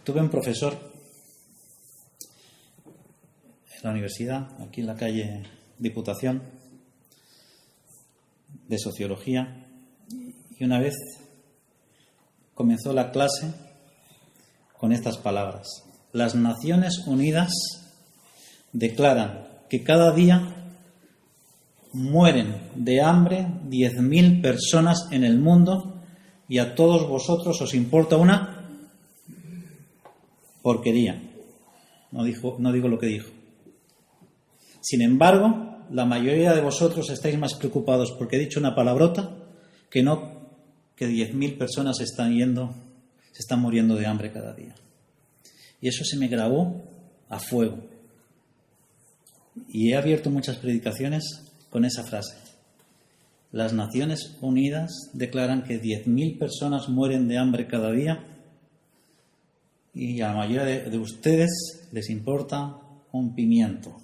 Tuve un profesor en la universidad, aquí en la calle Diputación, de Sociología, y una vez comenzó la clase con estas palabras: las Naciones Unidas declaran que cada día mueren de hambre 10.000 personas en el mundo y a todos vosotros os importa una porquería. No digo lo que dijo. Sin embargo, la mayoría de vosotros estáis más preocupados porque he dicho una palabrota que no que 10.000 personas se están muriendo de hambre cada día. Y eso se me grabó a fuego. Y he abierto muchas predicaciones con esa frase. Las Naciones Unidas declaran que 10.000 personas mueren de hambre cada día y a la mayoría de ustedes les importa un pimiento.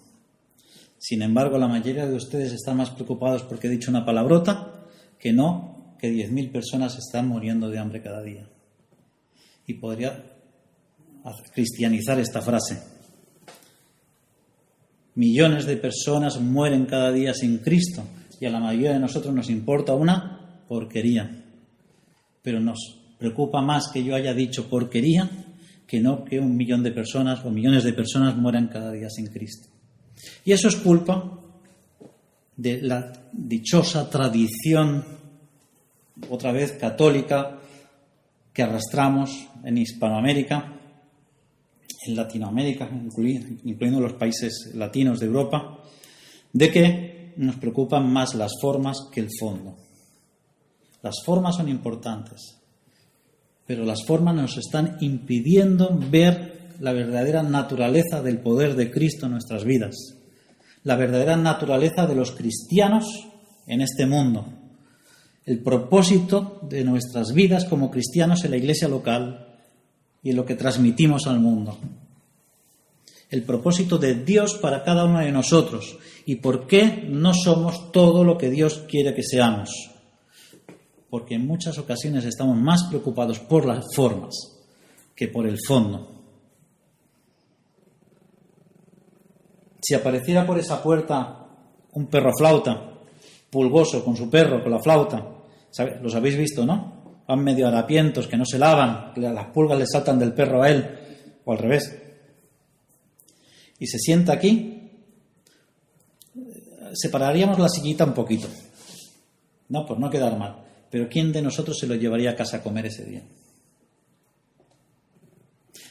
Sin embargo, la mayoría de ustedes están más preocupados porque he dicho una palabrota que no que 10.000 personas están muriendo de hambre cada día. Y podría cristianizar esta frase. Millones de personas mueren cada día sin Cristo y a la mayoría de nosotros nos importa una porquería. Pero nos preocupa más que yo haya dicho porquería que no que 1 millón de personas o millones de personas mueran cada día sin Cristo. Y eso es culpa de la dichosa tradición, otra vez católica, que arrastramos en Hispanoamérica, en Latinoamérica, incluyendo los países latinos de Europa, de que nos preocupan más las formas que el fondo. Las formas son importantes, pero las formas nos están impidiendo ver la verdadera naturaleza del poder de Cristo en nuestras vidas, la verdadera naturaleza de los cristianos en este mundo, el propósito de nuestras vidas como cristianos en la iglesia local y en lo que transmitimos al mundo. El propósito de Dios para cada uno de nosotros y por qué no somos todo lo que Dios quiere que seamos. Porque en muchas ocasiones estamos más preocupados por las formas que por el fondo. Si apareciera por esa puerta un perro flauta, pulgoso, con su perro, con la flauta, ¿sabes? Los habéis visto, ¿no? Van medio harapientos, que no se lavan, que las pulgas le saltan del perro a él, o al revés. Y se sienta aquí, separaríamos la sillita un poquito, no, por no quedar mal. Pero ¿quién de nosotros se lo llevaría a casa a comer ese día?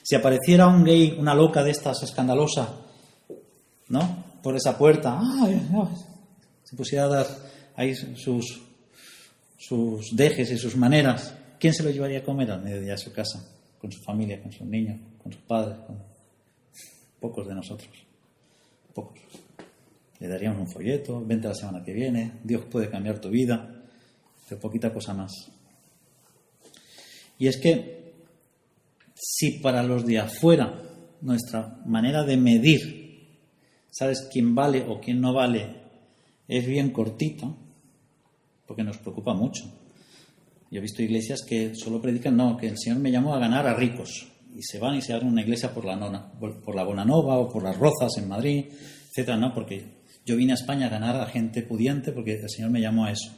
Si apareciera un gay, una loca de estas escandalosa, ¿no? Por esa puerta, se pusiera a dar ahí sus dejes y sus maneras, ¿quién se lo llevaría a comer al mediodía a su casa? Con su familia, con sus niños, con sus padres, con pocos de nosotros. Pocos. Le daríamos un folleto, vente la semana que viene, Dios puede cambiar tu vida, pero poquita cosa más. Y es que si para los de afuera nuestra manera de medir, ¿sabes quién vale o quién no vale? Es bien cortita, porque nos preocupa mucho. Yo he visto iglesias que solo predican, que el Señor me llamó a ganar a ricos, y se van y se abren una iglesia por la Bonanova o por las Rozas en Madrid, etcétera, ¿no? Porque yo vine a España a ganar a gente pudiente porque el Señor me llamó a eso.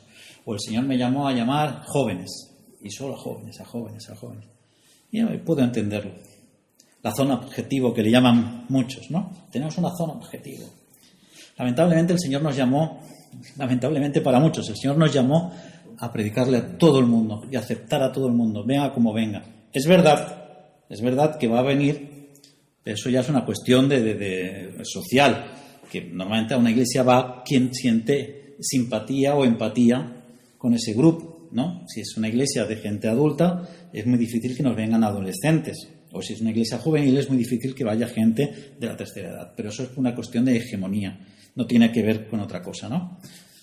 O el Señor me llamó a llamar jóvenes, y solo a jóvenes. Y yo puedo entenderlo. La zona objetivo que le llaman muchos, ¿no? Tenemos una zona objetivo. Lamentablemente el Señor nos llamó, lamentablemente para muchos, el Señor nos llamó a predicarle a todo el mundo y a aceptar a todo el mundo, venga como venga. Es verdad que va a venir, eso ya es una cuestión de social, que normalmente a una iglesia va quien siente simpatía o empatía con ese grupo, ¿no? Si es una iglesia de gente adulta, es muy difícil que nos vengan adolescentes. O si es una iglesia juvenil, es muy difícil que vaya gente de la tercera edad. Pero eso es una cuestión de hegemonía. No tiene que ver con otra cosa, ¿no?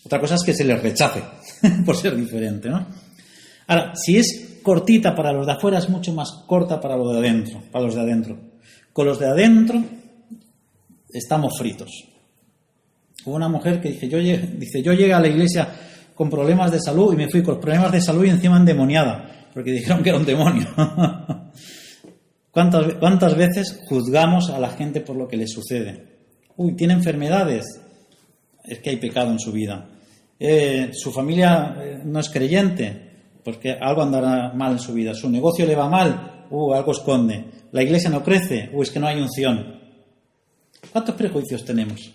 Otra cosa es que se les rechace por ser diferente, ¿no? Ahora, si es cortita para los de afuera, es mucho más corta para los de adentro. Con los de adentro estamos fritos. Hubo una mujer que yo llegué a la iglesia con problemas de salud y me fui con problemas de salud y encima endemoniada, porque dijeron que era un demonio. ¿Cuántas veces juzgamos a la gente por lo que le sucede? Uy, tiene enfermedades. Es que hay pecado en su vida. Su familia no es creyente, porque algo andará mal en su vida. Su negocio le va mal, algo esconde. La iglesia no crece, es que no hay unción. ¿Cuántos prejuicios tenemos?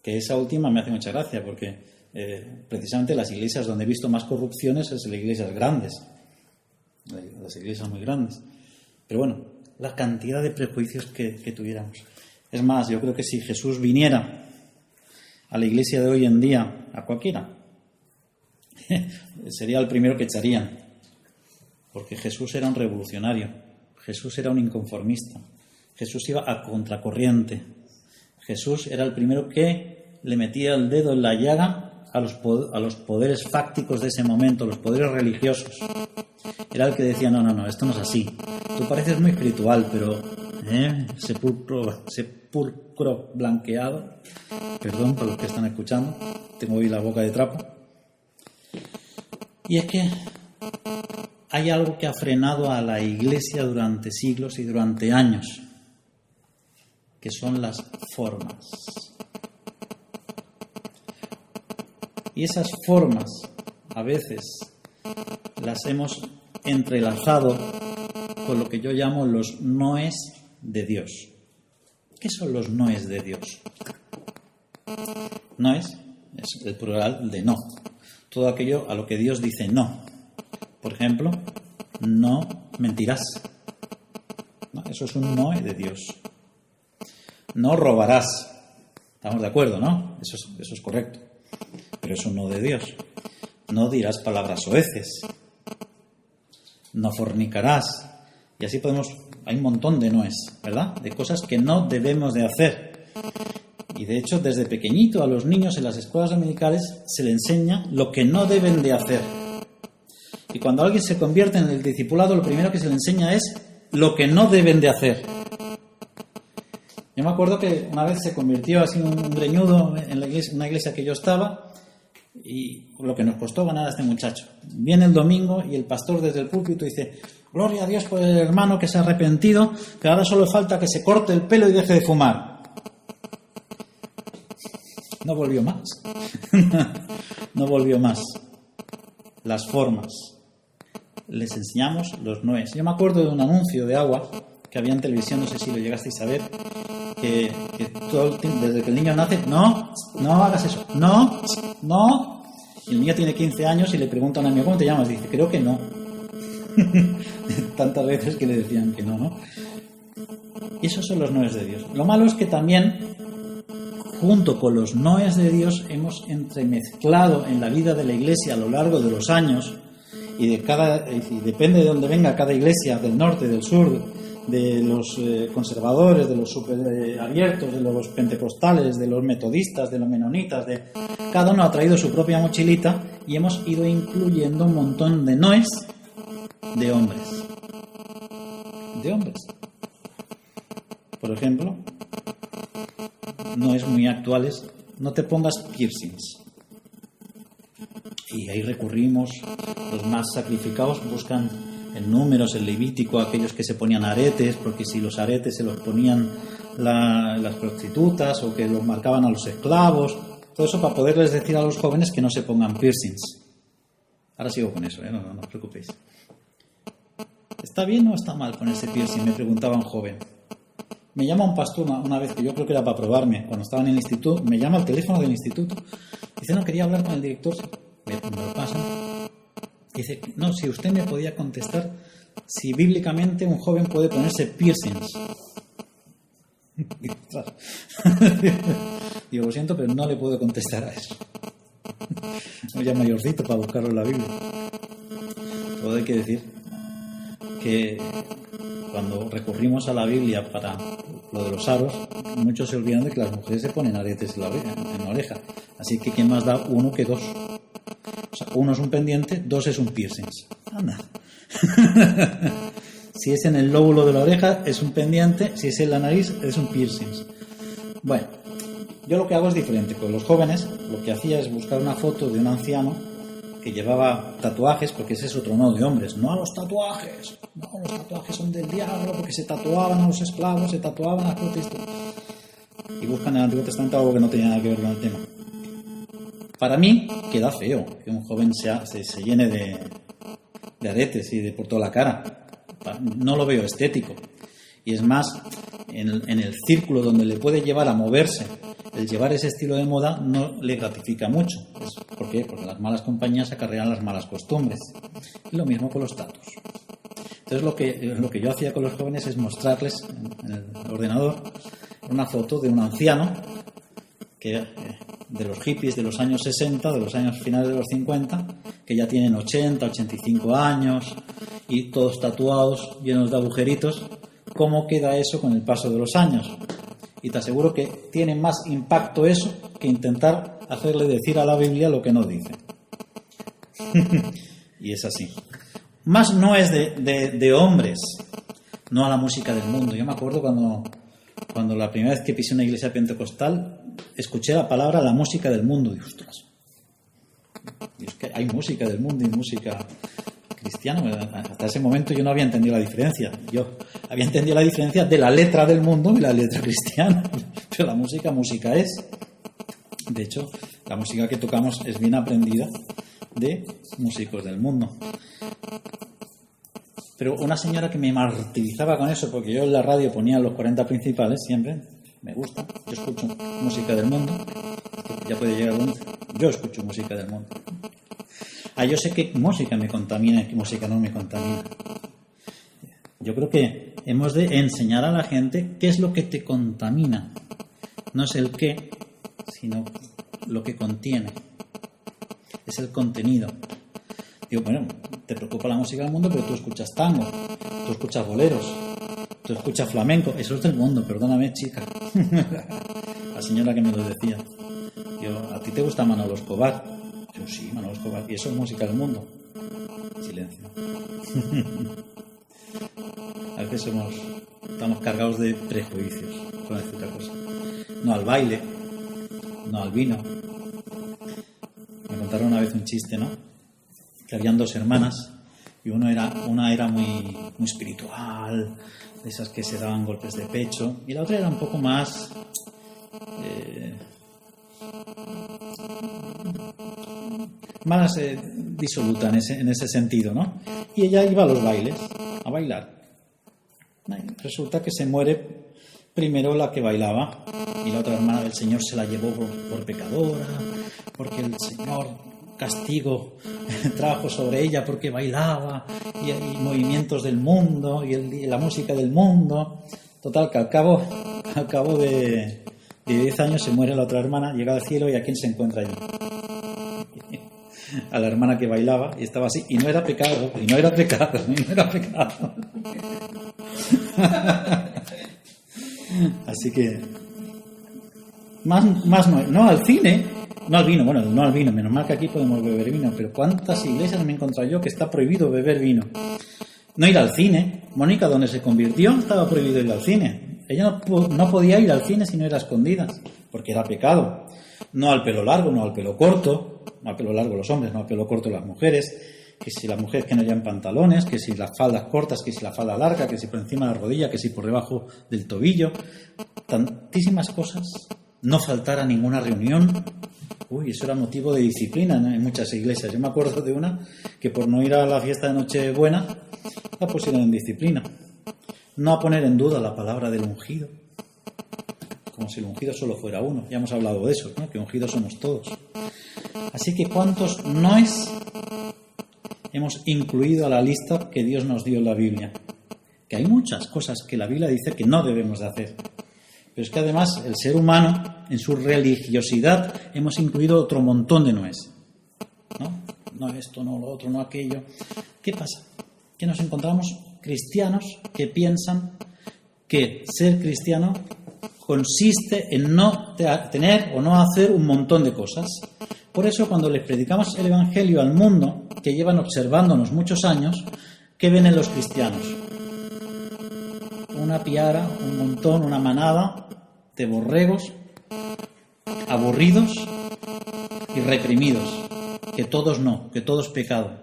Que esa última me hace mucha gracia, porque precisamente las iglesias donde he visto más corrupciones es en las iglesias grandes, las iglesias muy grandes. Pero bueno, la cantidad de prejuicios que tuviéramos. Es más, yo creo que si Jesús viniera a la iglesia de hoy en día, a cualquiera, sería el primero que echarían, porque Jesús era un revolucionario, Jesús era un inconformista, Jesús iba a contracorriente, Jesús era el primero que le metía el dedo en la llaga a los poderes fácticos de ese momento, los poderes religiosos. Era el que decía, no, esto no es así, tú pareces muy espiritual, pero sepulcro blanqueado, perdón por los que están escuchando, tengo hoy la boca de trapo. Y es que hay algo que ha frenado a la iglesia durante siglos y durante años, que son las formas. Y esas formas, a veces, las hemos entrelazado con lo que yo llamo los noes de Dios. ¿Qué son los noes de Dios? Noes es el plural de no. Todo aquello a lo que Dios dice no. Por ejemplo, no mentirás. ¿No? Eso es un noe de Dios. No robarás. ¿Estamos de acuerdo, no? Eso es correcto. Pero es un no de Dios. No dirás palabras soeces. No fornicarás. Y así hay un montón de noes, ¿verdad? De cosas que no debemos de hacer. Y de hecho, desde pequeñito a los niños en las escuelas dominicales se les enseña lo que no deben de hacer. Y cuando alguien se convierte en el discipulado, lo primero que se le enseña es lo que no deben de hacer. Yo me acuerdo que una vez se convirtió así un greñudo en una iglesia que yo estaba, y lo que nos costó ganar a este muchacho. Viene el domingo y el pastor desde el púlpito dice: gloria a Dios por el hermano que se ha arrepentido, que ahora solo falta que se corte el pelo y deje de fumar. No volvió más. No volvió más. Las formas. Les enseñamos los noes. Yo me acuerdo de un anuncio de agua que había en televisión, no sé si lo llegasteis a ver, que todo el tiempo, desde que el niño nace, no hagas eso, no. Y el niño tiene 15 años y le pregunta a un amigo: ¿cómo te llamas? Dice: creo que no. Tantas veces que le decían que no. Y esos son los noes de Dios. Lo malo es que también, junto con los noes de Dios, hemos entremezclado en la vida de la iglesia a lo largo de los años, y depende de dónde venga cada iglesia, del norte, del sur, de los conservadores, de los superabiertos, de los pentecostales, de los metodistas, de los menonitas, cada uno ha traído su propia mochilita y hemos ido incluyendo un montón de noes de hombres. Por ejemplo, noes muy actuales: no te pongas piercings. Y ahí recurrimos, los más sacrificados buscan en Números, en Levítico, aquellos que se ponían aretes, porque si los aretes se los ponían las prostitutas, o que los marcaban a los esclavos, todo eso para poderles decir a los jóvenes que no se pongan piercings. Ahora sigo con eso, no os preocupéis. ¿Está bien o está mal ponerse piercing?, me preguntaba un joven. Me llama un pastor una vez, que yo creo que era para probarme, cuando estaba en el instituto, me llama al teléfono del instituto, dice: no, quería hablar con el director. Me lo pasan. Dice: no, si usted me podía contestar si bíblicamente un joven puede ponerse piercings. Digo: lo siento, pero no le puedo contestar a eso. No, ya mayorcito para buscarlo en la Biblia. Todo hay que decir que cuando recurrimos a la Biblia para lo de los aros, muchos se olvidan de que las mujeres se ponen aretes en la oreja. Así que ¿quién más da uno que dos? O sea, uno es un pendiente, dos es un piercings. Anda. Si es en el lóbulo de la oreja es un pendiente, si es en la nariz es un piercings. Bueno, yo lo que hago es diferente. Con los jóvenes lo que hacía es buscar una foto de un anciano que llevaba tatuajes, porque ese es otro modo de hombres. No a los tatuajes. No, los tatuajes son del diablo, porque se tatuaban a los esclavos, se tatuaban a los cristos. Y buscan en el Antiguo Testamento algo que no tenía nada que ver con el tema. Para mí queda feo que un joven se llene de aretes y de por toda la cara. No lo veo estético. Y es más, en el círculo donde le puede llevar a moverse, el llevar ese estilo de moda no le gratifica mucho. ¿Por qué? Porque las malas compañías acarrean las malas costumbres. Y lo mismo con los tatus. Entonces lo que yo hacía con los jóvenes es mostrarles en el ordenador una foto de un anciano que de los hippies de los años 60, de los años finales de los 50, que ya tienen 80, 85 años y todos tatuados, llenos de agujeritos. ¿Cómo queda eso con el paso de los años? Y te aseguro que tiene más impacto eso que intentar hacerle decir a la Biblia lo que no dice. Y es así. Más no es de hombres, no a la música del mundo. Yo me acuerdo cuando la primera vez que pisé una iglesia pentecostal, escuché la palabra la música del mundo. Y ostras, es que hay música del mundo y música cristiana. Hasta ese momento yo no había entendido la diferencia. Yo había entendido la diferencia de la letra del mundo y la letra cristiana. Pero la música es. De hecho, la música que tocamos es bien aprendida de músicos del mundo. Pero una señora que me martirizaba con eso, porque yo en la radio ponía los 40 principales siempre, me gusta, yo escucho música del mundo, ya puede llegar a un... Yo escucho música del mundo. Yo sé qué música me contamina y qué música no me contamina. Yo creo que hemos de enseñar a la gente qué es lo que te contamina. No es el qué, sino lo que contiene. Es el contenido. Digo, bueno, te preocupa la música del mundo, pero tú escuchas tango, tú escuchas boleros, tú escuchas flamenco. Eso es del mundo, perdóname, chica. La señora que me lo decía. Yo, ¿a ti te gusta Manolo Escobar? Yo, sí, Manolo Escobar. ¿Y eso es música del mundo? Silencio. A veces estamos cargados de prejuicios, con decir otra cosa. No al baile, no al vino. Me contaron una vez un chiste, ¿no? Que habían dos hermanas y una era muy espiritual, de esas que se daban golpes de pecho, y la otra era un poco más disoluta en ese sentido, ¿no? Y ella iba a los bailes, a bailar. Resulta que se muere primero la que bailaba y la otra hermana del Señor se la llevó por pecadora, porque el Señor castigo trajo sobre ella porque bailaba y movimientos del mundo y la música del mundo. Total, que al cabo de 10 años se muere la otra hermana, llega al cielo y ¿a quién se encuentra allí? A la hermana que bailaba y estaba así, y no era pecado. Así que más no al cine. No al vino, menos mal que aquí podemos beber vino, pero ¿cuántas iglesias me he encontrado yo que está prohibido beber vino? No ir al cine. Mónica, donde se convirtió, estaba prohibido ir al cine. Ella no podía ir al cine si no era a escondidas, porque era pecado. No al pelo largo, no al pelo corto, no al pelo largo los hombres, no al pelo corto las mujeres, que si las mujeres que no llevan pantalones, que si las faldas cortas, que si la falda larga, que si por encima de la rodilla, que si por debajo del tobillo. Tantísimas cosas. No faltar a ninguna reunión. Eso era motivo de disciplina en muchas iglesias. Yo me acuerdo de una que por no ir a la fiesta de Nochebuena la pusieron en disciplina. No a poner en duda la palabra del ungido, como si el ungido solo fuera uno. Ya hemos hablado de eso, ¿no? Que ungidos somos todos. Así que ¿cuántos noes hemos incluido a la lista que Dios nos dio en la Biblia? Que hay muchas cosas que la Biblia dice que no debemos de hacer. Pero es que además el ser humano, en su religiosidad, hemos incluido otro montón de noes. No esto, no lo otro, no aquello. ¿Qué pasa? Que nos encontramos cristianos que piensan que ser cristiano consiste en no tener o no hacer un montón de cosas. Por eso cuando les predicamos el Evangelio al mundo, que llevan observándonos muchos años, ¿qué ven en los cristianos? Una piara, un montón, una manada de borregos aburridos y reprimidos, que todos no, que todo es pecado.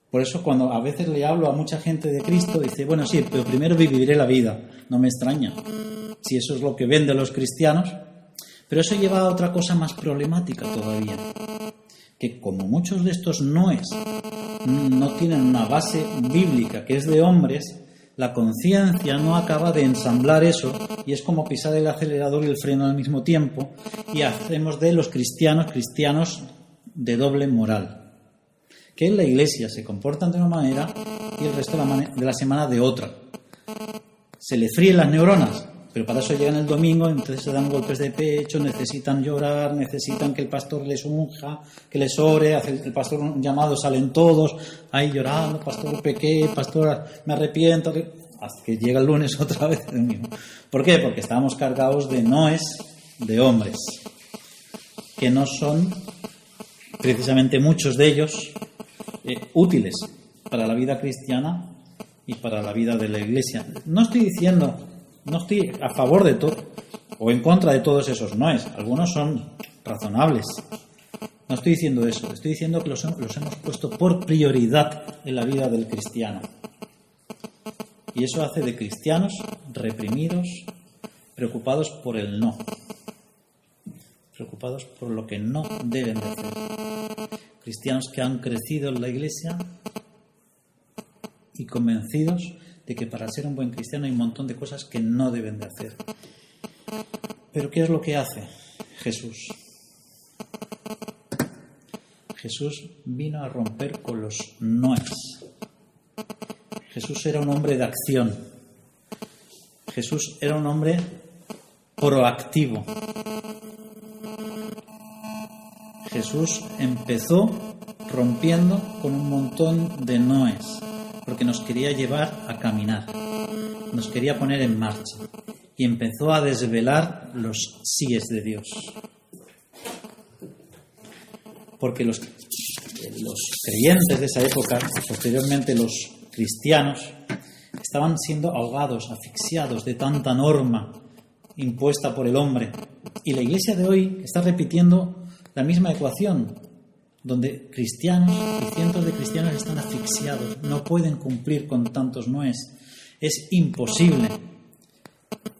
Por eso cuando a veces le hablo a mucha gente de Cristo, dice, bueno, sí, pero primero viviré la vida. No me extraña, si eso es lo que venden los cristianos. Pero eso lleva a otra cosa más problemática todavía, que como muchos de estos noes no tienen una base bíblica, que es de hombres, la conciencia no acaba de ensamblar eso y es como pisar el acelerador y el freno al mismo tiempo y hacemos de los cristianos de doble moral. Que en la iglesia se comportan de una manera y el resto de la semana de otra. Se le fríen las neuronas, pero para eso llegan el domingo, entonces se dan golpes de pecho, necesitan llorar, necesitan que el pastor les unja, que les ore, hace el pastor un llamado, salen todos ahí llorando, pastor pequé, pastor me arrepiento, hasta que llega el lunes otra vez el domingo. ¿Por qué? Porque estamos cargados de noes, de hombres, que no son, precisamente muchos de ellos, útiles para la vida cristiana y para la vida de la iglesia. No estoy a favor de todo o en contra de todos esos noes. Algunos son razonables. No estoy diciendo eso. Estoy diciendo que los hemos puesto por prioridad en la vida del cristiano. Y eso hace de cristianos reprimidos, preocupados por el no. Preocupados por lo que no deben de hacer. Cristianos que han crecido en la iglesia y convencidos de que para ser un buen cristiano hay un montón de cosas que no deben de hacer. Pero ¿qué es lo que hace Jesús? Jesús vino a romper con los noes. Jesús era un hombre de acción. Jesús era un hombre proactivo. Jesús empezó rompiendo con un montón de noes, porque nos quería llevar a caminar, nos quería poner en marcha y empezó a desvelar los síes de Dios. Porque los creyentes de esa época, posteriormente los cristianos, estaban siendo ahogados, asfixiados de tanta norma impuesta por el hombre. Y la iglesia de hoy está repitiendo la misma ecuación, donde cristianos y cientos de cristianos están asfixiados, no pueden cumplir con tantos noes, es imposible.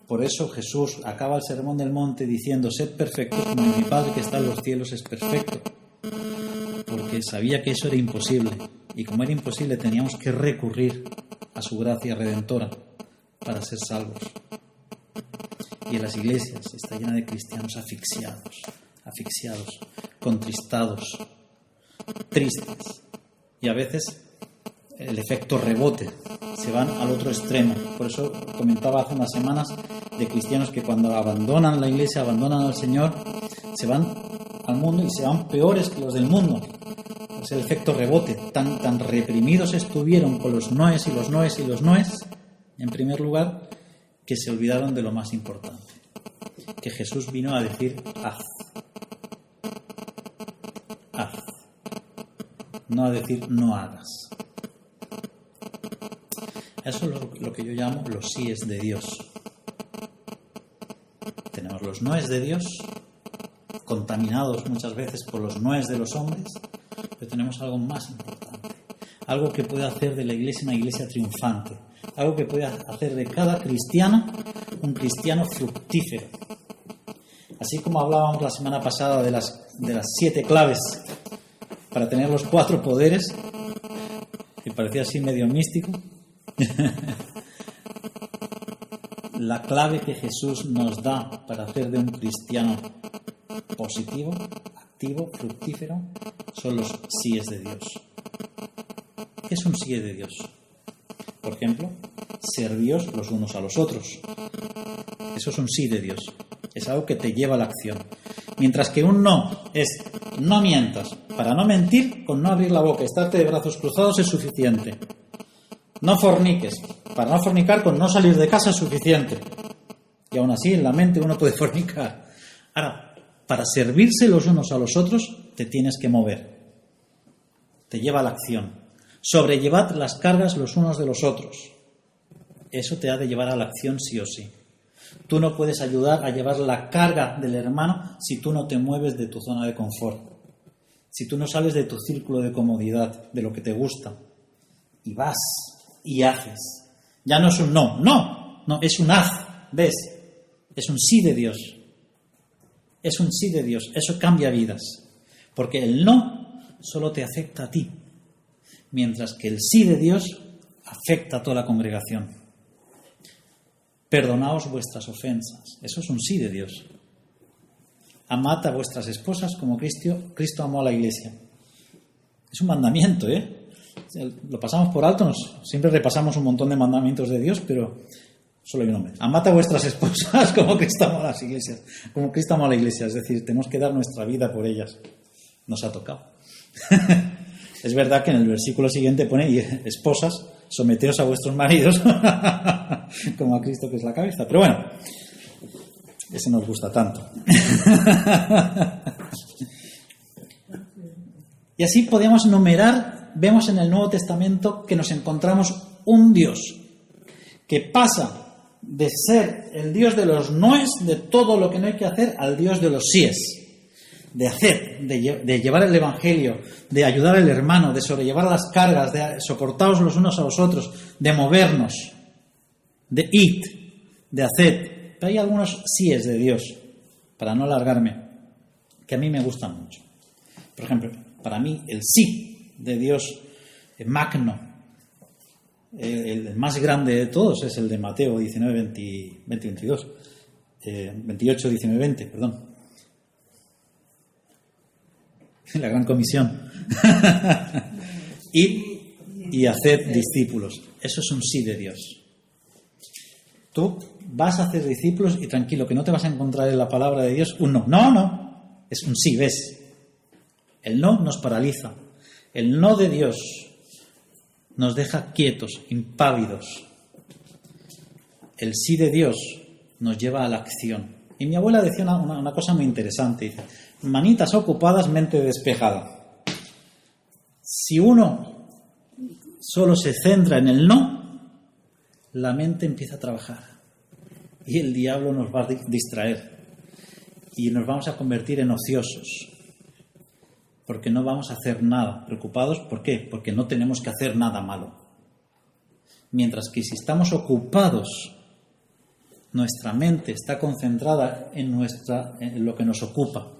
Por eso Jesús acaba el Sermón del Monte diciendo, sed perfectos como mi Padre que está en los cielos es perfecto, porque sabía que eso era imposible, y como era imposible teníamos que recurrir a su gracia redentora para ser salvos. Y en las iglesias está llena de cristianos asfixiados, contristados, tristes, y a veces el efecto rebote, se van al otro extremo. Por eso comentaba hace unas semanas de cristianos que cuando abandonan la iglesia, abandonan al Señor, se van al mundo y se van peores que los del mundo. Es el efecto rebote. Tan reprimidos estuvieron con los noes y los noes y los noes, en primer lugar, que se olvidaron de lo más importante, que Jesús vino a decir haz, no a decir no hagas. Eso es lo que yo llamo los síes de Dios. Tenemos los noes de Dios, contaminados muchas veces por los noes de los hombres, pero tenemos algo más importante, algo que puede hacer de la iglesia una iglesia triunfante, algo que puede hacer de cada cristiano un cristiano fructífero. Así como hablábamos la semana pasada de las 7 claves para tener los 4 poderes, que parecía así medio místico, la clave que Jesús nos da para hacer de un cristiano positivo, activo, fructífero, son los síes de Dios. ¿Qué es un sí de Dios? Por ejemplo, servíos los unos a los otros. Eso es un sí de Dios. Es algo que te lleva a la acción. Mientras que un no es no mientas. Para no mentir, con no abrir la boca y estarte de brazos cruzados es suficiente. No forniques. Para no fornicar, con no salir de casa es suficiente. Y aún así, en la mente uno puede fornicar. Ahora, para servirse los unos a los otros, te tienes que mover. Te lleva a la acción. Sobrellevad las cargas los unos de los otros. Eso te ha de llevar a la acción sí o sí. Tú no puedes ayudar a llevar la carga del hermano si tú no te mueves de tu zona de confort. si tú no sales de tu círculo de comodidad, de lo que te gusta, y vas y haces, ya no es un no, es un haz, ¿ves? Es un sí de Dios. Es un sí de Dios. Eso cambia vidas. Porque el no solo te afecta a ti, mientras que el sí de Dios afecta a toda la congregación. Perdonaos vuestras ofensas. Eso es un sí de Dios. Amad a vuestras esposas como Cristo amó a la Iglesia. Es un mandamiento, ¿eh? Lo pasamos por alto, siempre repasamos un montón de mandamientos de Dios, pero solo hay un nombre. Amad a vuestras esposas como Cristo amó a las iglesias, como Cristo amó a la Iglesia. Es decir, tenemos que dar nuestra vida por ellas. Nos ha tocado. Es verdad que en el versículo siguiente pone, esposas, someteos a vuestros maridos como a Cristo, que es la cabeza. Pero bueno, ese nos gusta tanto. Y así podemos enumerar, vemos en el Nuevo Testamento que nos encontramos un Dios que pasa de ser el Dios de los noes, de todo lo que no hay que hacer, al Dios de los síes. De hacer, de llevar el Evangelio, de ayudar al hermano, de sobrellevar las cargas, de soportaros los unos a los otros, de movernos, de ir, de hacer. Pero hay algunos síes de Dios, para no alargarme, que a mí me gustan mucho. Por ejemplo, para mí el sí de Dios magno, el más grande de todos, es el de Mateo 19, 22, 28, 19, 20, perdón. La gran comisión. y haced discípulos. Eso es un sí de Dios. Tú vas a hacer discípulos y tranquilo, que no te vas a encontrar en la palabra de Dios un no. No. Es un sí, ¿ves? El no nos paraliza. El no de Dios nos deja quietos, impávidos. El sí de Dios nos lleva a la acción. Y mi abuela decía una cosa muy interesante. Dice, manitas ocupadas, mente despejada. Si uno solo se centra en el no, la mente empieza a trabajar. Y el diablo nos va a distraer. Y nos vamos a convertir en ociosos. Porque no vamos a hacer nada. ¿Preocupados? ¿Por qué? Porque no tenemos que hacer nada malo. Mientras que si estamos ocupados, nuestra mente está concentrada en lo que nos ocupa.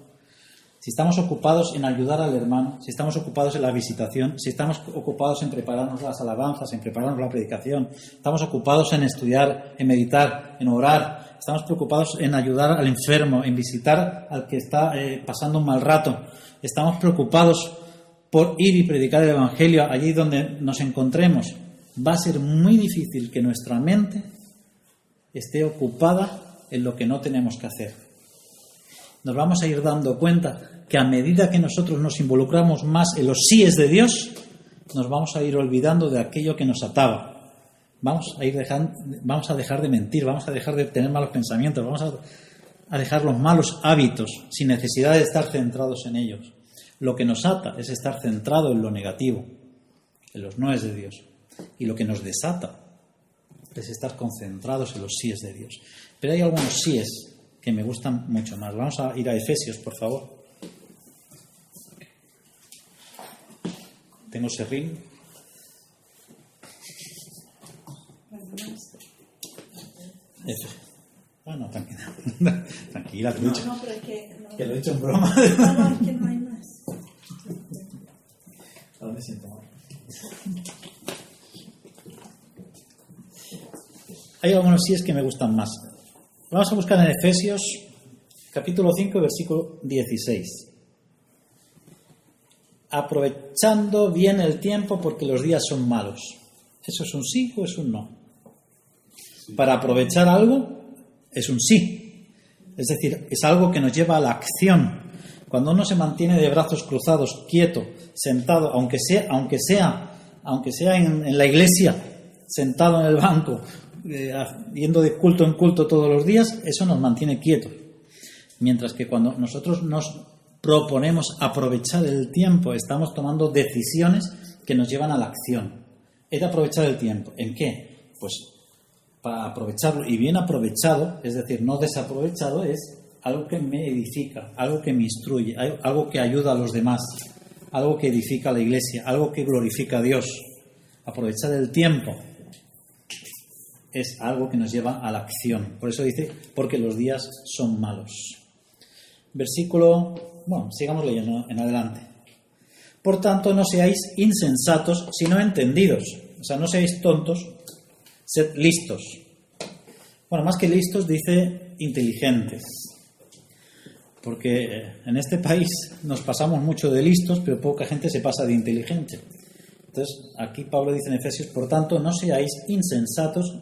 Si estamos ocupados en ayudar al hermano, si estamos ocupados en la visitación, si estamos ocupados en prepararnos las alabanzas, en prepararnos la predicación, estamos ocupados en estudiar, en meditar, en orar, estamos preocupados en ayudar al enfermo, en visitar al que está pasando un mal rato, estamos preocupados por ir y predicar el Evangelio allí donde nos encontremos, va a ser muy difícil que nuestra mente esté ocupada en lo que no tenemos que hacer. Nos vamos a ir dando cuenta que a medida que nosotros nos involucramos más en los síes de Dios, nos vamos a ir olvidando de aquello que nos ataba. Vamos a dejar de mentir, vamos a dejar de tener malos pensamientos, vamos a dejar los malos hábitos sin necesidad de estar centrados en ellos. Lo que nos ata es estar centrado en lo negativo, en los noes de Dios. Y lo que nos desata es estar concentrados en los síes de Dios. Pero hay algunos síes que me gustan mucho más. Vamos a ir a Efesios, por favor. Tengo serrín. No, tranquila. Tranquila, que lo he dicho. No, pero es que... No, que lo he dicho en broma. No, es que no hay más. Ahora me siento mal. Hay algunos síes que me gustan más. Vamos a buscar en Efesios, capítulo 5, versículo 16. Aprovechando bien el tiempo porque los días son malos. ¿Eso es un sí o es un no? Para aprovechar algo es un sí. Es decir, es algo que nos lleva a la acción. Cuando uno se mantiene de brazos cruzados, quieto, sentado, aunque sea en la iglesia, sentado en el banco, yendo de culto en culto todos los días, eso nos mantiene quietos. Mientras que cuando nosotros nos proponemos aprovechar el tiempo, estamos tomando decisiones que nos llevan a la acción. He de aprovechar el tiempo. ¿En qué? Pues para aprovecharlo, y bien aprovechado, es decir, no desaprovechado, es algo que me edifica, algo que me instruye, algo que ayuda a los demás, algo que edifica a la Iglesia, algo que glorifica a Dios. Aprovechar el tiempo es algo que nos lleva a la acción. Por eso dice, porque los días son malos. Versículo, sigamos leyendo en adelante. Por tanto, no seáis insensatos, sino entendidos. O sea, no seáis tontos, sed listos. Bueno, más que listos, dice inteligentes. Porque en este país nos pasamos mucho de listos, pero poca gente se pasa de inteligente. Entonces, aquí Pablo dice en Efesios, por tanto, no seáis insensatos,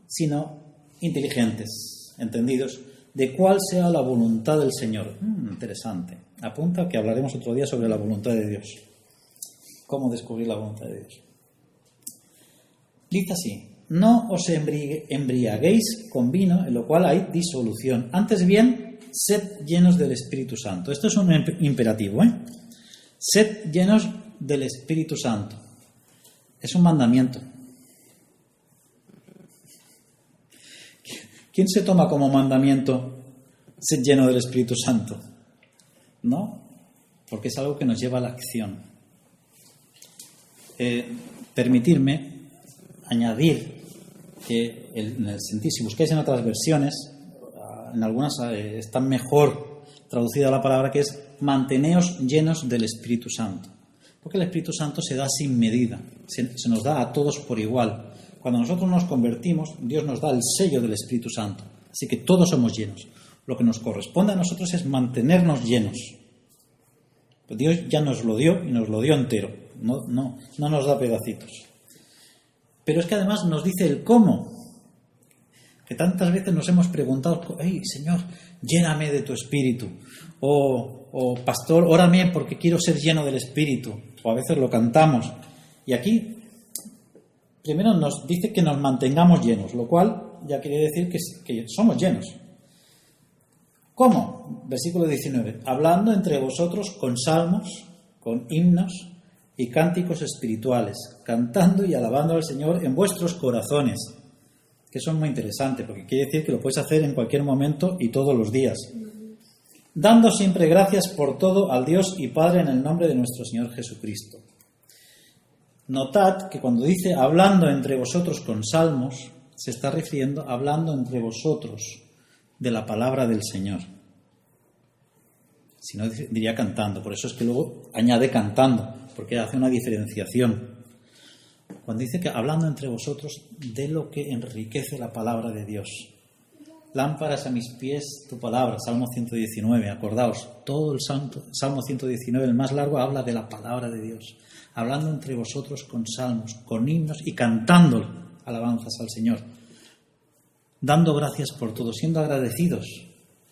sino inteligentes, entendidos, de cuál sea la voluntad del Señor. Interesante. Apunta que hablaremos otro día sobre la voluntad de Dios. Cómo descubrir la voluntad de Dios. Dice así, no os embriaguéis con vino, en lo cual hay disolución. Antes bien, sed llenos del Espíritu Santo. Esto es un imperativo, ¿eh? Sed llenos del Espíritu Santo. Es un mandamiento. ¿Quién se toma como mandamiento ser lleno del Espíritu Santo? ¿No? Porque es algo que nos lleva a la acción. Permitirme añadir que en el sentido, si buscáis en otras versiones, en algunas está mejor traducida la palabra, que es manteneos llenos del Espíritu Santo. Porque el Espíritu Santo se da sin medida, se nos da a todos por igual. Cuando nosotros nos convertimos, Dios nos da el sello del Espíritu Santo. Así que todos somos llenos. Lo que nos corresponde a nosotros es mantenernos llenos. Pues Dios ya nos lo dio y nos lo dio entero. No nos da pedacitos. Pero es que además nos dice el cómo. Que tantas veces nos hemos preguntado, hey, Señor, lléname de tu Espíritu. O pastor, órame porque quiero ser lleno del Espíritu. O a veces lo cantamos. Y aquí primero nos dice que nos mantengamos llenos, lo cual ya quiere decir que somos llenos. ¿Cómo? Versículo 19. Hablando entre vosotros con salmos, con himnos y cánticos espirituales, cantando y alabando al Señor en vuestros corazones. Que eso es muy interesante, porque quiere decir que lo puedes hacer en cualquier momento y todos los días. Dando siempre gracias por todo al Dios y Padre en el nombre de nuestro Señor Jesucristo. Notad que cuando dice hablando entre vosotros con salmos, se está refiriendo hablando entre vosotros de la palabra del Señor. Si no, diría cantando. Por eso es que luego añade cantando, porque hace una diferenciación. Cuando dice que hablando entre vosotros de lo que enriquece la palabra de Dios. Lámparas a mis pies tu palabra, Salmo 119, acordaos, todo el Salmo 119, el más largo, habla de la palabra de Dios. Hablando entre vosotros con salmos, con himnos y cantando alabanzas al Señor. Dando gracias por todo, siendo agradecidos.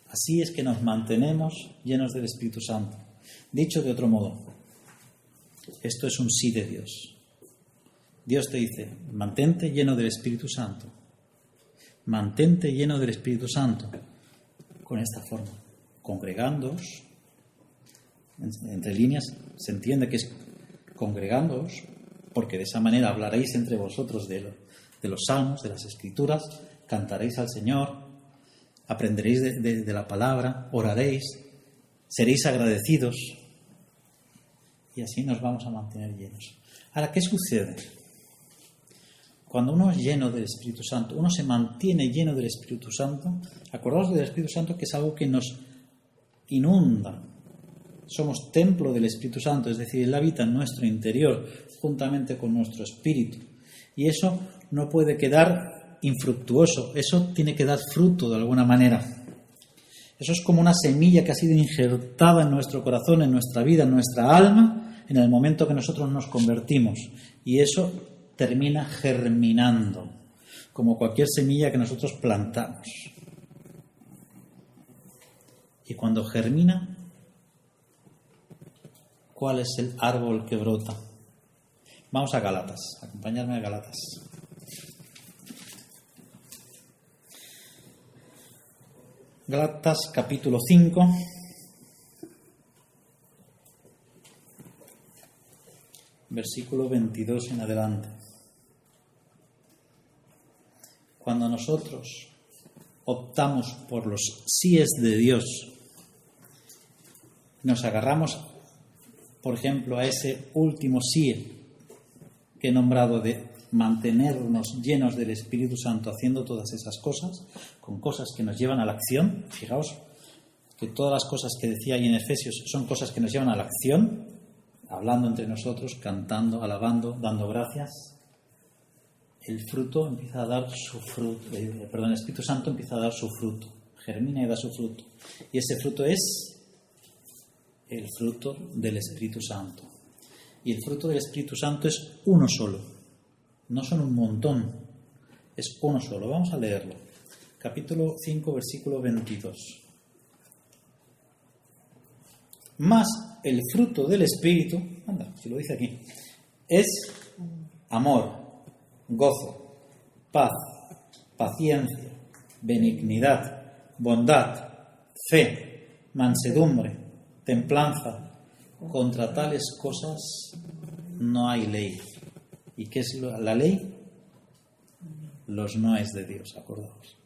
Así es que nos mantenemos llenos del Espíritu Santo. Dicho de otro modo, esto es un sí de Dios. Dios te dice, mantente lleno del Espíritu Santo. Mantente lleno del Espíritu Santo. Con esta forma, congregándoos, entre líneas se entiende que es congregándoos, porque de esa manera hablaréis entre vosotros de los salmos, de las escrituras, cantaréis al Señor, aprenderéis de la palabra, oraréis, seréis agradecidos y así nos vamos a mantener llenos. Ahora, ¿qué sucede? Cuando uno es lleno del Espíritu Santo, uno se mantiene lleno del Espíritu Santo, acordaos del Espíritu Santo que es algo que nos inunda. Somos templo del Espíritu Santo, es decir, Él habita en nuestro interior juntamente con nuestro espíritu. Y eso no puede quedar infructuoso, eso tiene que dar fruto de alguna manera. Eso es como una semilla que ha sido injertada en nuestro corazón, en nuestra vida, en nuestra alma, en el momento que nosotros nos convertimos. Y eso termina germinando, como cualquier semilla que nosotros plantamos. Y cuando germina, ¿cuál es el árbol que brota? Vamos a Gálatas, acompañadme a Gálatas. Gálatas capítulo 5. Versículo 22 en adelante. Cuando nosotros optamos por los síes de Dios, nos agarramos por ejemplo, a ese último sí que he nombrado de mantenernos llenos del Espíritu Santo haciendo todas esas cosas, con cosas que nos llevan a la acción. Fijaos que todas las cosas que decía ahí en Efesios son cosas que nos llevan a la acción, hablando entre nosotros, cantando, alabando, dando gracias. El fruto empieza a dar su fruto, el Espíritu Santo empieza a dar su fruto, germina y da su fruto. Y ese fruto es el fruto del Espíritu Santo. Y el fruto del Espíritu Santo es uno solo. No son un montón. Es uno solo. Vamos a leerlo. Capítulo 5, versículo 22. Más el fruto del Espíritu, anda, si lo dice aquí, es amor, gozo, paz, paciencia, benignidad, bondad, fe, mansedumbre, templanza. Contra tales cosas no hay ley. ¿Y qué es la ley? Los noes de Dios, acordaos.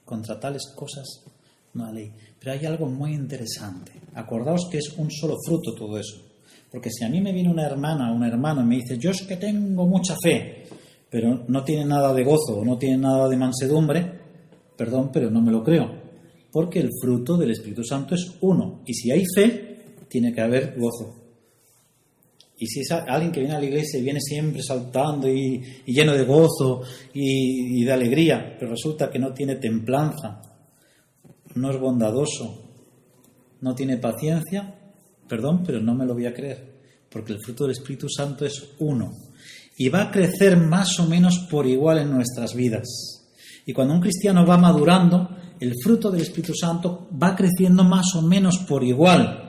Contra tales cosas no hay ley. Pero hay algo muy interesante. Acordaos que es un solo fruto todo eso. Porque si a mí me viene una hermana o un hermano y me dice, yo es que tengo mucha fe, pero no tiene nada de gozo o no tiene nada de mansedumbre, perdón, pero no me lo creo. Porque el fruto del Espíritu Santo es uno. Y si hay fe, tiene que haber gozo. Y si es alguien que viene a la iglesia y viene siempre saltando y lleno de gozo y de alegría, pero resulta que no tiene templanza, no es bondadoso, no tiene paciencia, perdón, pero no me lo voy a creer, porque el fruto del Espíritu Santo es uno y va a crecer más o menos por igual en nuestras vidas. Y cuando un cristiano va madurando, el fruto del Espíritu Santo va creciendo más o menos por igual.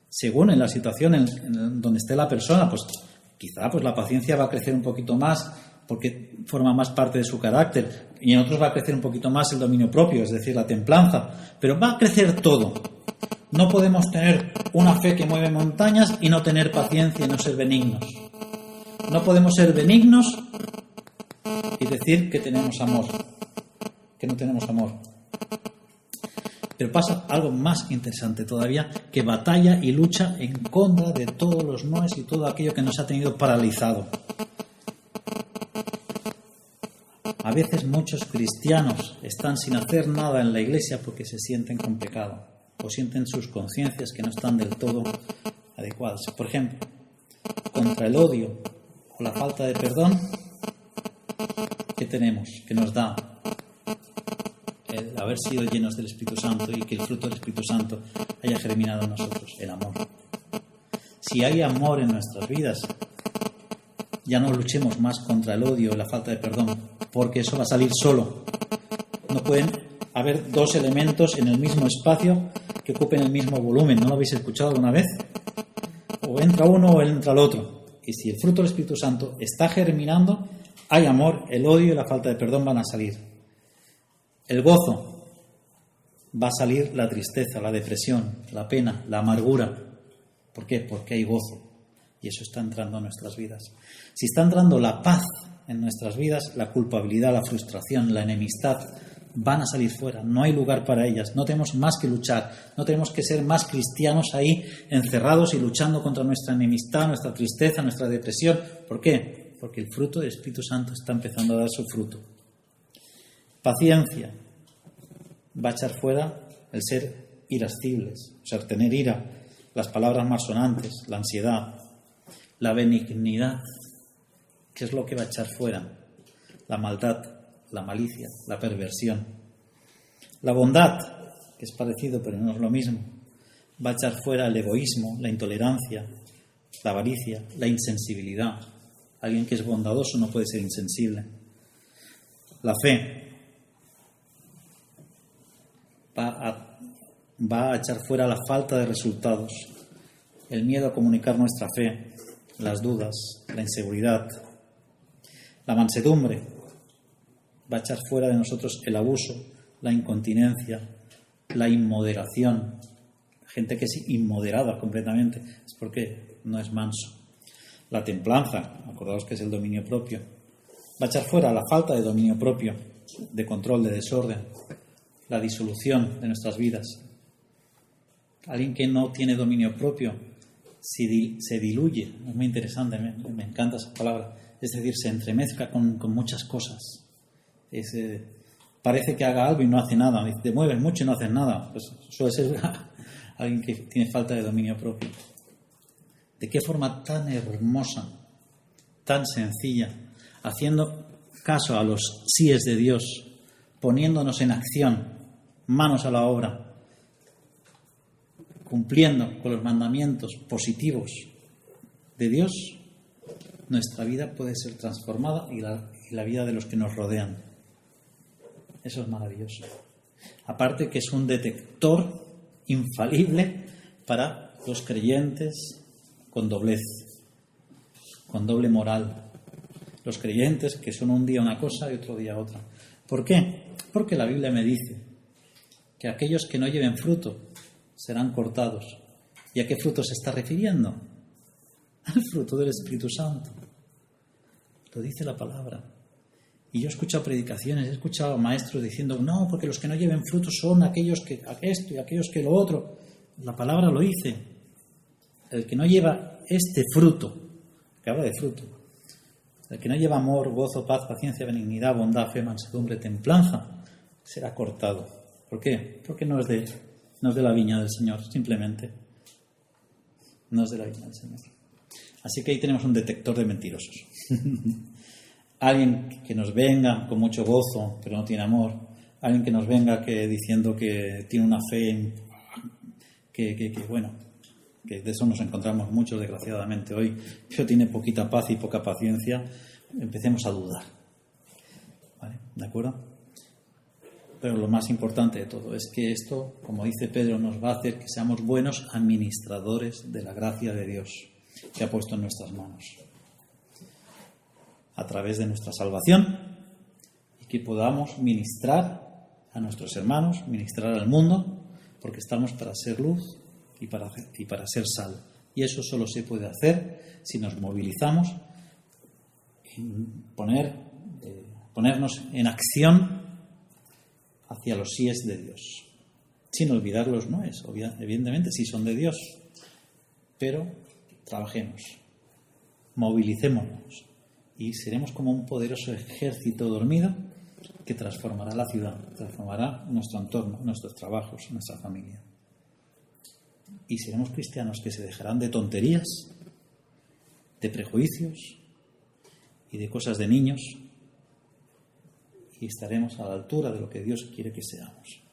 Según en la situación en donde esté la persona, pues quizá pues la paciencia va a crecer un poquito más porque forma más parte de su carácter, y en otros va a crecer un poquito más el dominio propio, es decir, la templanza, pero va a crecer todo. No podemos tener una fe que mueve montañas y no tener paciencia y no ser benignos. No podemos ser benignos y decir que tenemos amor, que no tenemos amor. Pero pasa algo más interesante todavía, que batalla y lucha en contra de todos los noes y todo aquello que nos ha tenido paralizado. A veces muchos cristianos están sin hacer nada en la iglesia porque se sienten con pecado o sienten sus conciencias que no están del todo adecuadas. Por ejemplo, contra el odio o la falta de perdón, ¿qué tenemos? Que nos da el haber sido llenos del Espíritu Santo y que el fruto del Espíritu Santo haya germinado en nosotros, el amor. Si hay amor en nuestras vidas, ya no luchemos más contra el odio y la falta de perdón, porque eso va a salir solo. No pueden haber dos elementos en el mismo espacio que ocupen el mismo volumen. ¿No lo habéis escuchado alguna vez? O entra uno o entra el otro. Y si el fruto del Espíritu Santo está germinando, hay amor, el odio y la falta de perdón van a salir. El gozo, va a salir la tristeza, la depresión, la pena, la amargura. ¿Por qué? Porque hay gozo. Y eso está entrando en nuestras vidas. Si está entrando la paz en nuestras vidas, la culpabilidad, la frustración, la enemistad van a salir fuera. No hay lugar para ellas. No tenemos más que luchar. No tenemos que ser más cristianos ahí encerrados y luchando contra nuestra enemistad, nuestra tristeza, nuestra depresión. ¿Por qué? Porque el fruto del Espíritu Santo está empezando a dar su fruto. Paciencia va a echar fuera el ser irascibles, o sea, tener ira, las palabras malsonantes, la ansiedad. La benignidad, ¿qué es lo que va a echar fuera? La maldad, la malicia, la perversión. La bondad, que es parecido pero no es lo mismo, va a echar fuera el egoísmo, la intolerancia, la avaricia, la insensibilidad. Alguien que es bondadoso no puede ser insensible. La fe va a echar fuera la falta de resultados, el miedo a comunicar nuestra fe, las dudas, la inseguridad. La mansedumbre va a echar fuera de nosotros el abuso, la incontinencia, la inmoderación. Gente que es inmoderada completamente es porque no es manso. La templanza, acordaos que es el dominio propio, va a echar fuera la falta de dominio propio, de control, de desorden, la disolución de nuestras vidas. Alguien que no tiene dominio propio se diluye, es muy interesante, me encanta esa palabra, es decir, se entremezcla con muchas cosas. Parece que haga algo y no hace nada, te mueves mucho y no haces nada, pues suele ser alguien que tiene falta de dominio propio. ¿De qué forma tan hermosa, tan sencilla, haciendo caso a los síes de Dios, poniéndonos en acción, manos a la obra, cumpliendo con los mandamientos positivos de Dios, nuestra vida puede ser transformada y la vida de los que nos rodean. Eso es maravilloso. Aparte que es un detector infalible para los creyentes con doblez, con doble moral. Los creyentes que son un día una cosa y otro día otra. ¿Por qué? Porque la Biblia me dice que aquellos que no lleven fruto serán cortados. ¿Y a qué fruto se está refiriendo? Al fruto del Espíritu Santo. Lo dice la palabra. Y yo he escuchado predicaciones, he escuchado maestros diciendo, no, porque los que no lleven fruto son aquellos que esto y aquellos que lo otro. La palabra lo dice. El que no lleva este fruto, que habla de fruto, el que no lleva amor, gozo, paz, paciencia, benignidad, bondad, fe, mansedumbre, templanza, será cortado. ¿Por qué? Porque no es de la viña del Señor, simplemente. No es de la viña del Señor. Así que ahí tenemos un detector de mentirosos. Alguien que nos venga con mucho gozo, pero no tiene amor. Alguien que nos venga diciendo que tiene una fe que de eso nos encontramos muchos, desgraciadamente, hoy, pero tiene poquita paz y poca paciencia. Empecemos a dudar. ¿Vale? ¿De acuerdo? Pero lo más importante de todo es que esto, como dice Pedro, nos va a hacer que seamos buenos administradores de la gracia de Dios que ha puesto en nuestras manos a través de nuestra salvación, y que podamos ministrar a nuestros hermanos, ministrar al mundo, porque estamos para ser luz y para ser sal. Y eso solo se puede hacer si nos movilizamos en ponernos en acción hacia los síes de Dios, sin olvidar los noes, evidentemente sí son de Dios, pero trabajemos, movilicémonos y seremos como un poderoso ejército dormido que transformará la ciudad, transformará nuestro entorno, nuestros trabajos, nuestra familia. Y seremos cristianos que se dejarán de tonterías, de prejuicios y de cosas de niños, y estaremos a la altura de lo que Dios quiere que seamos.